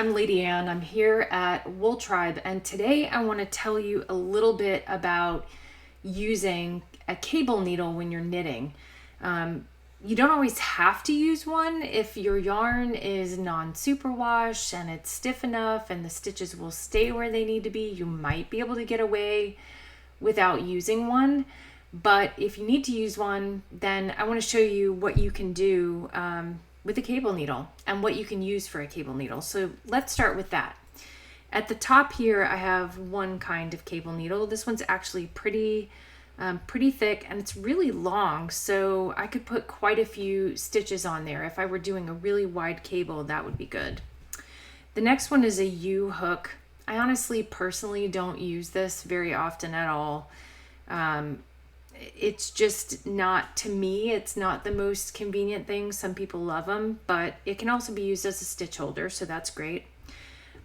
I'm Ladianne. I'm here at WoolTribe, and today I want to tell you a little bit about using a cable needle when you're knitting. You don't always have to use one. If your yarn is non-superwash and it's stiff enough and the stitches will stay where they need to be, you might be able to get away without using one. But if you need to use one, then I want to show you what you can do with a cable needle and what you can use for a cable needle. So let's start with that. At the top here, I have one kind of cable needle. This one's actually pretty thick and it's really long, so I could put quite a few stitches on there. If I were doing a really wide cable, that would be good. The next one is a U-hook. I honestly, personally don't use this very often at all. It's just not, to me, it's not the most convenient thing. Some people love them, but it can also be used as a stitch holder, so that's great.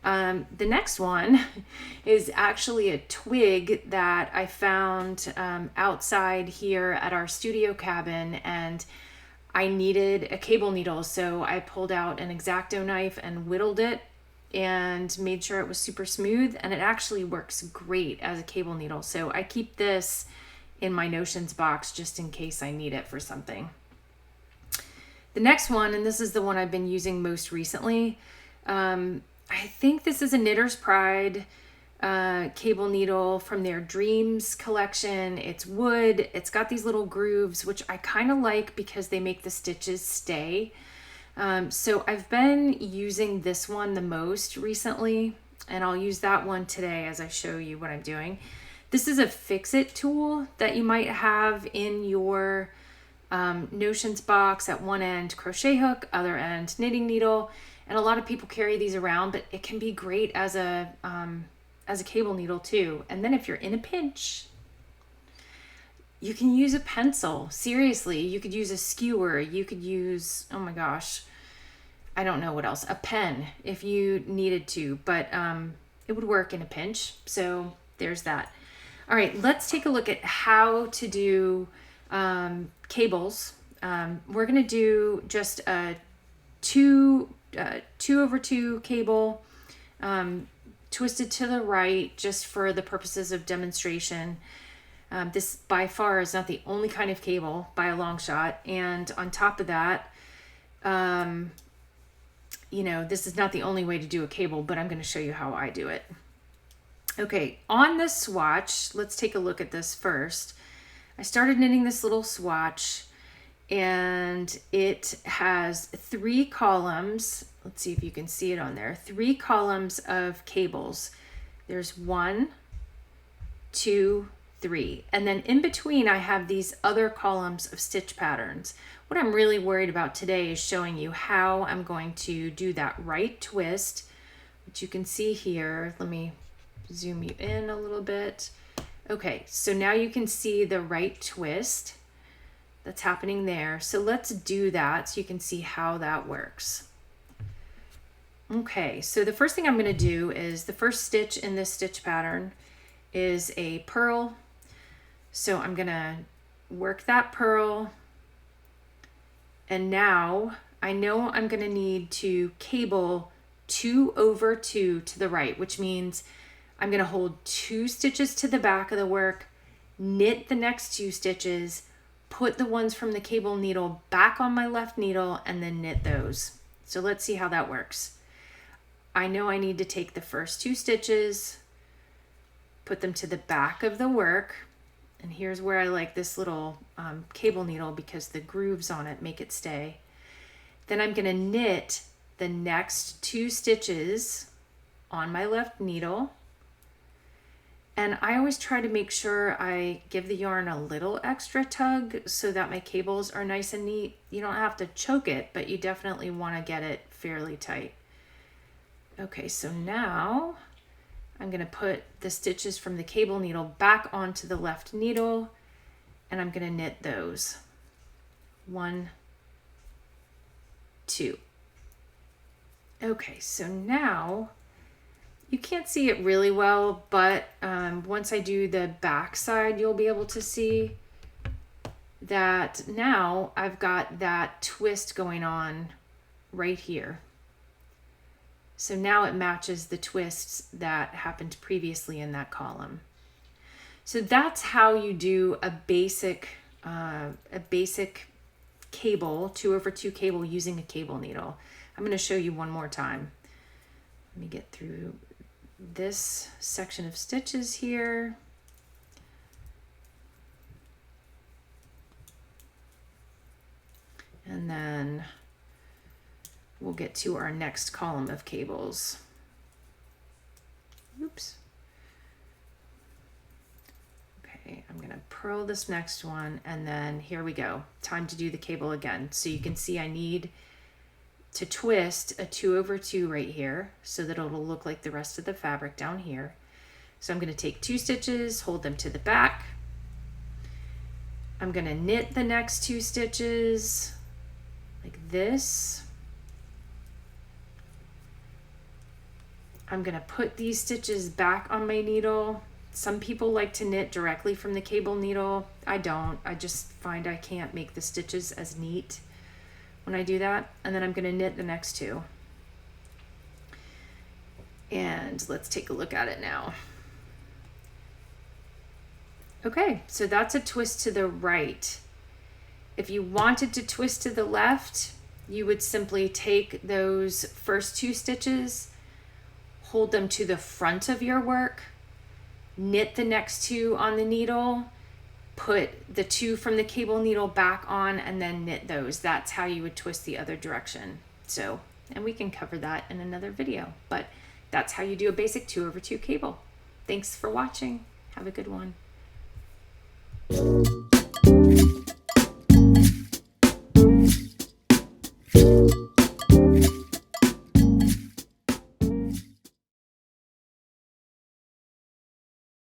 The next one is actually a twig that I found outside here at our studio cabin, and I needed a cable needle, so I pulled out an X-Acto knife and whittled it and made sure it was super smooth, and it actually works great as a cable needle. So I keep this in my notions box just in case I need it for something. The next one, and this is the one I've been using most recently, I think this is a Knitter's Pride cable needle from their Dreams collection. It's wood. It's got these little grooves, which I kind of like because they make the stitches stay. So I've been using this one the most recently, and I'll use that one today as I show you what I'm doing. This is a fix-it tool that you might have in your notions box. At one end, crochet hook, other end, knitting needle. And a lot of people carry these around, but it can be great as a cable needle too. And then if you're in a pinch, you can use a pencil. Seriously, you could use a skewer. You could use, oh my gosh, I don't know what else, a pen if you needed to, but it would work in a pinch. So there's that. All right, let's take a look at how to do cables. We're gonna do just a 2/2 cable, twisted to the right, just for the purposes of demonstration. This by far is not the only kind of cable by a long shot. And on top of that, this is not the only way to do a cable, but I'm going to show you how I do it. Okay, on this swatch, let's take a look at this first. I started knitting this little swatch, and it has 3 columns. Let's see if you can see it on there. 3 columns of cables. There's 1, 2, 3. And then in between, I have these other columns of stitch patterns. What I'm really worried about today is showing you how I'm going to do that right twist, which you can see here. Let me zoom you in a little bit. Okay, so now you can see the right twist that's happening there. So let's do that so you can see how that works. Okay, so the first thing I'm going to do is the first stitch in this stitch pattern is a purl. So I'm going to work that purl. And now I know I'm going to need to cable 2/2 to the right, which means I'm going to hold 2 stitches to the back of the work, knit the next 2 stitches, put the ones from the cable needle back on my left needle, and then knit those. So let's see how that works. I know I need to take the first 2 stitches, put them to the back of the work, and here's where I like this little cable needle because the grooves on it make it stay. Then I'm going to knit the next 2 stitches on my left needle. And I always try to make sure I give the yarn a little extra tug so that my cables are nice and neat. You don't have to choke it, but you definitely want to get it fairly tight. Okay, so now I'm going to put the stitches from the cable needle back onto the left needle, and I'm going to knit those. 1, 2. Okay, so now you can't see it really well, but once I do the back side, you'll be able to see that now I've got that twist going on right here. So now it matches the twists that happened previously in that column. So that's how you do a basic cable, 2/2 cable using a cable needle. I'm going to show you one more time. Let me get through this section of stitches here. And then we'll get to our next column of cables. Oops. Okay, I'm gonna purl this next one, and then here we go. Time to do the cable again. So you can see I need to twist a 2/2 right here so that it'll look like the rest of the fabric down here. So I'm gonna take 2 stitches, hold them to the back. I'm gonna knit the next 2 stitches like this. I'm gonna put these stitches back on my needle. Some people like to knit directly from the cable needle. I don't. I just find I can't make the stitches as neat when I do that. And then I'm gonna knit the next 2. And let's take a look at it now. Okay, so that's a twist to the right. If you wanted to twist to the left, you would simply take those first 2 stitches, hold them to the front of your work, knit the next 2 on the needle, put the 2 from the cable needle back on, and then knit those. That's how you would twist the other direction. So, and we can cover that in another video, but that's how you do a basic 2/2 cable. Thanks for watching. Have a good one.